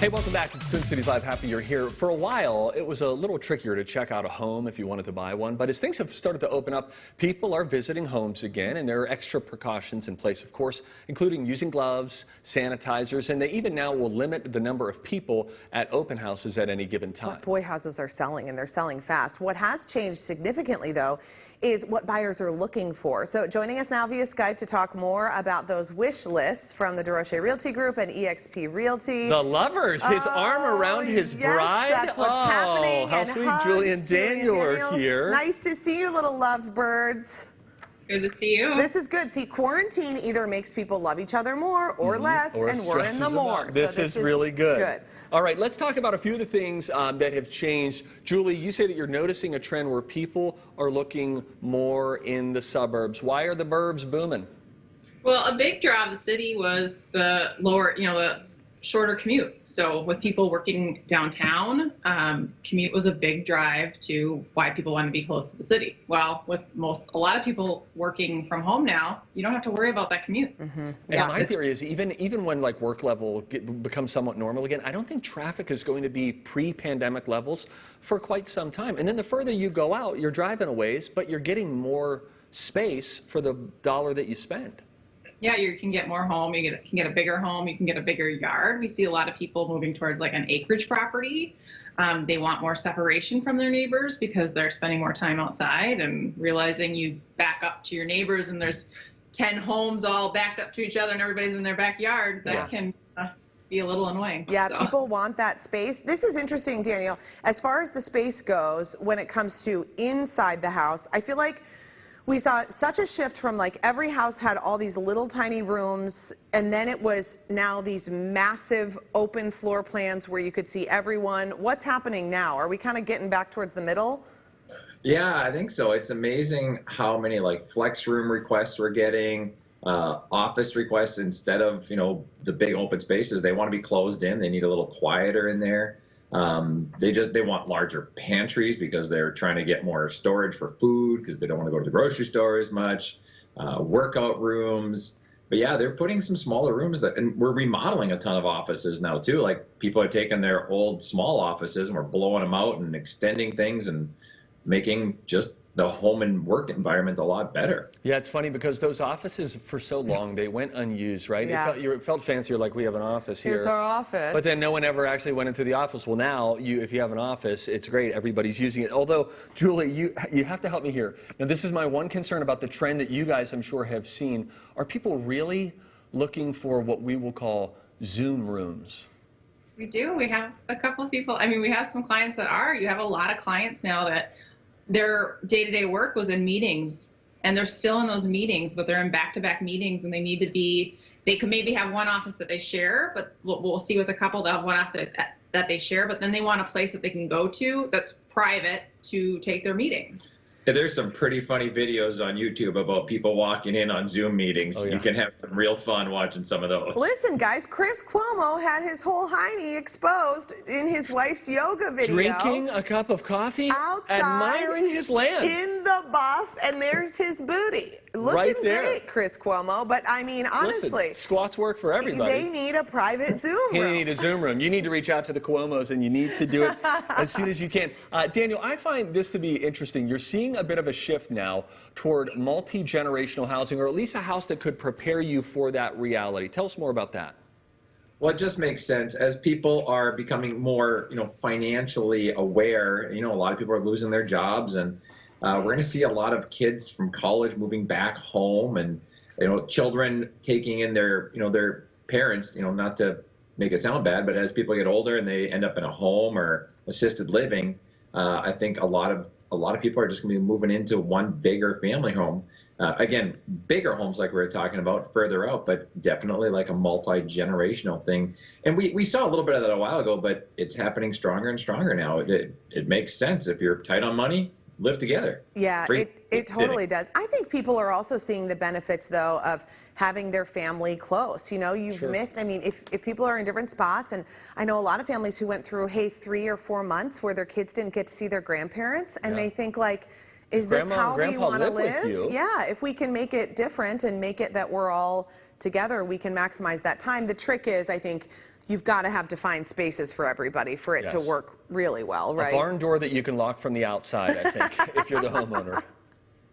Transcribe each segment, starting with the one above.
Hey, welcome back. It's Twin Cities Live. Happy you're here. For a while, it was a little trickier to check out a home if you wanted to buy one. But as things have started to open up, people are visiting homes again, and there are extra precautions in place, of course, including using gloves, sanitizers, and they even now will limit the number of people at open houses at any given time. But boy, houses are selling, and they're selling fast. What has changed significantly, though, is what buyers are looking for. So joining us now via Skype to talk more about those wish lists from the DeRoche Realty Group and eXp Realty. The lovers, his arm around his bride. That's what's happening. How and sweet. hugs, Julie and Daniel are here. Nice to see you, little lovebirds. Good to see you. This is good. See, quarantine either makes people love each other more or less, or and we're in the more. This is really good. All right, let's talk about a few of the things that have changed. Julie, you say that you're noticing a trend where people are looking more in the suburbs. Why are the burbs booming? Well, a big draw of the city was the the shorter commute. So with people working downtown, commute was a big drive to why people want to be close to the city. Well, with a lot of people working from home now, you don't have to worry about that commute. Mm-hmm. And my theory is even when like work level becomes somewhat normal again, I don't think traffic is going to be pre-pandemic levels for quite some time. And then the further you go out, you're driving a ways, but you're getting more space for the dollar that you spend. Yeah, you can get more home, you can get a bigger home, you can get a bigger yard. We see a lot of people moving towards like an acreage property. They want more separation from their neighbors because they're spending more time outside, and realizing you back up to your neighbors and there's 10 homes all backed up to each other and everybody's in their backyard, that can be a little annoying. Yeah, people want that space. This is interesting, Daniel. As far as the space goes, when it comes to inside the house, I feel like we saw such a shift from like every house had all these little tiny rooms, and then it was now these massive open floor plans where you could see everyone. What's happening now? Are we kind of getting back towards the middle? Yeah, I think so. It's amazing how many like flex room requests we're getting, office requests instead of, the big open spaces. They want to be closed in. They need a little quieter in there. They want larger pantries because they're trying to get more storage for food because they don't want to go to the grocery store as much, workout rooms. But yeah, they're putting some smaller rooms and we're remodeling a ton of offices now too. Like people are taking their old small offices and we're blowing them out and extending things and making just the home and work environment a lot better. Yeah, it's funny because those offices for so long, they went unused, right? Yeah. It felt fancier, like we have an office here. Here's our office. But then no one ever actually went into the office. Well, now, if you have an office, it's great. Everybody's using it. Although, Julie, you have to help me here. Now, this is my one concern about the trend that you guys, I'm sure, have seen. Are people really looking for what we will call Zoom rooms? We do. We have a couple of people. I mean, we have some clients that are. You have a lot of clients now that their day-to-day work was in meetings, and they're still in those meetings, but they're in back-to-back meetings, and they could maybe have one office that they share, but we'll see with a couple that have one office that they share, but then they want a place that they can go to that's private to take their meetings. Yeah, there's some pretty funny videos on YouTube about people walking in on Zoom meetings. You can have some real fun watching some of those. Listen, guys, Chris Cuomo had his whole hiney exposed in his wife's yoga video. Drinking a cup of coffee, outside, admiring his land. In the buff, and there's his booty. Looking right there. Great, Chris Cuomo, but I mean, honestly. Listen, squats work for everybody. They need a private Zoom room. You need a Zoom room. You need to reach out to the Cuomos, and you need to do it as soon as you can. Daniel, I find this to be interesting. You're seeing a bit of a shift now toward multi-generational housing, or at least a house that could prepare you for that reality. Tell us more about that. Well, it just makes sense as people are becoming more, financially aware. A lot of people are losing their jobs, and we're going to see a lot of kids from college moving back home, and children taking in their parents. Not to make it sound bad, but as people get older and they end up in a home or assisted living, I think a lot of people are just going to be moving into one bigger family home. Again, bigger homes like we were talking about further out, but definitely like a multi-generational thing. And we saw a little bit of that a while ago, but it's happening stronger and stronger now. It makes sense. If you're tight on money, live together. Yeah, it totally does. I think people are also seeing the benefits, though, of having their family close. You've missed, I mean, if people are in different spots, and I know a lot of families who went through, 3 or 4 months where their kids didn't get to see their grandparents, and they think like, is this how we want to live? Yeah, if we can make it different and make it that we're all together, we can maximize that time. The trick is, I think, you've got to have defined spaces for everybody for it to Yes. work really well, right? A barn door that you can lock from the outside, I think, if you're the homeowner.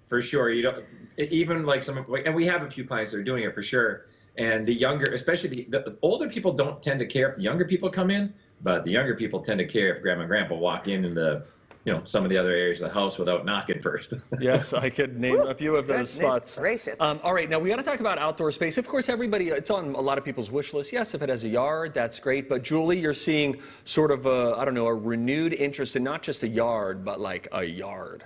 For sure. You don't even like some, and we have a few clients that are doing it for sure. And the younger, especially the older people don't tend to care if the younger people come in, but the younger people tend to care if grandma and grandpa walk in the, some of the other areas of the house without knocking first. Yes, I could name a few of those Goodness spots. gracious. All right, now we got to talk about outdoor space. Of course, everybody, it's on a lot of people's wish list. Yes, if it has a yard, that's great. But Julie, you're seeing sort of a, I don't know, a renewed interest in not just a yard, but like a yard.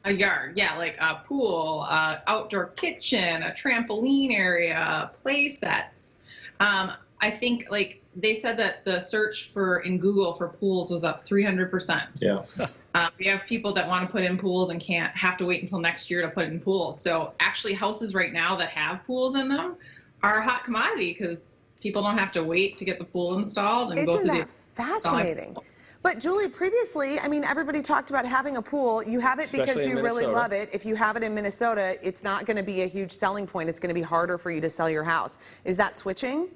A yard, yeah, like a pool, outdoor kitchen, a trampoline area, play sets. I think like they said that the search in Google for pools was up 300%. Yeah. We have people that want to put in pools and can't have to wait until next year to put in pools. So actually houses right now that have pools in them are a hot commodity because people don't have to wait to get the pool installed and go Isn't through that fascinating? But Julie, previously, I mean, everybody talked about having a pool. You have it because Especially in you really Minnesota. love it. If you have it in Minnesota, it's not going to be a huge selling point. It's going to be harder for you to sell your house. Is that switching?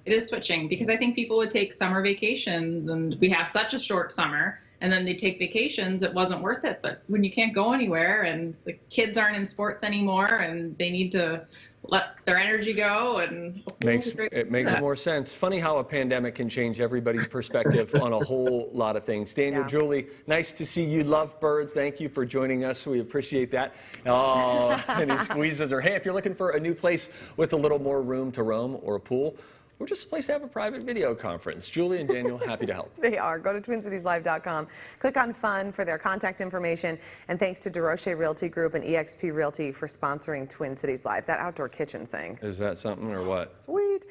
It is switching because I think people would take summer vacations and we have such a short summer and then they take vacations, it wasn't worth it. But when you can't go anywhere and the kids aren't in sports anymore and they need to let their energy go and It makes more sense. Funny how a pandemic can change everybody's perspective on a whole lot of things. Daniel, Yeah. Julie, nice to see you. Love birds. Thank you for joining us. We appreciate that. Oh, and he squeezes her. Hey, if you're looking for a new place with a little more room to roam or a pool, or just a place to have a private video conference, Julie and Daniel, happy to help. They are. Go to TwinCitiesLive.com. Click on Fun for their contact information. And thanks to DeRoche Realty Group and eXp Realty for sponsoring Twin Cities Live. That outdoor kitchen thing. Is that something or what? Sweet.